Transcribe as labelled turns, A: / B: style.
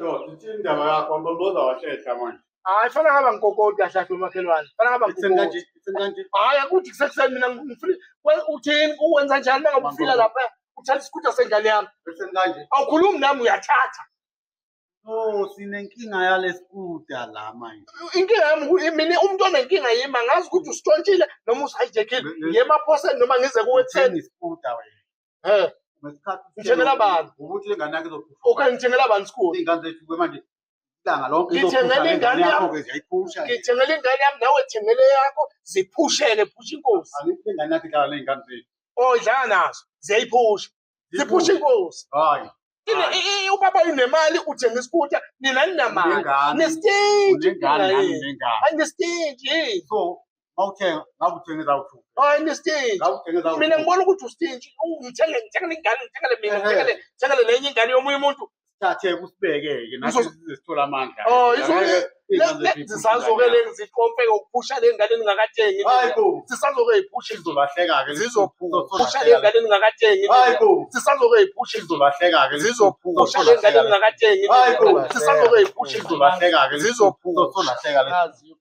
A: ndoda, ithini indaba yakho? Ngomboza washesha manje.
B: Hayi fana ngaba ngikokoti kahle kahle umakhelwane. Fana ngaba
A: Ithini kanje?
B: ngikokoti.
A: Ithini kanje?
B: Hayi akuthi kusekuseni mina ngifuna uthini uwenza njani mangabe ufika lapha uthatha isikhuta sengane yami.
A: Ithini kanje?
B: Awukhulumi nami uyathatha.
A: Oh, sinenkinga yalesikuta la manje.
B: Inkinga yami mina umuntu onenkinga yimi angazi ukuthi usitontshile noma usihijackile. Ngiye emaphoseni noma ngize kuwe
A: Uthenga
B: 10.
A: isikuta wena. Ngesikhathi
B: Ngithengela bani?
A: ukuthi ingane yakho izophupha.
B: Okay ngithengela bani isikhuta?
A: Ingane zethu manje ilanga lonke
B: Ngithengela ingane yami.
A: ke ziyayiphusha.
B: Ngithengela ingane yami nawe thengele yakho ziphusheke phusha inkosi.
A: Angithi ingane yakho idlala ney'ngane zethu.
B: Oh idlala nazo ziyayiphusha. Ziphusha inkosi.
A: Hayi.
B: Ubaba unemali uthenga isikhuta nina ninamali. Nestage. Hayi nestage.
A: So, mawuthenga ngabe uthenga ezawuthupha.
B: Hayi nestage.
A: Ngabe uthenga ezawuthupha.
B: Mina ngibona ukuthi ustage ngithengele ingane ngithengele nenye ingane yomunye umuntu.
A: Thathe kusibeke-ke nathi sizosithola amandla.
B: Oh zisazokele zikhompe ukuphusha le ngane ningakathengi.
A: Hayi bo.
B: Zisazoke yiphusha
A: Zizolahleka-ke.
B: zizophusha le ngane ningakathengi.
A: Hayi bo.
B: Zisazoke yiphusha
A: Zizolahleka-ke.
B: zizophusha le ngane ningakathengi.
A: Hayi bo.
B: Zisazoke yiphusha
A: Zizolahleka-ke.
B: zizophusha.
A: Zizolahleka-ke.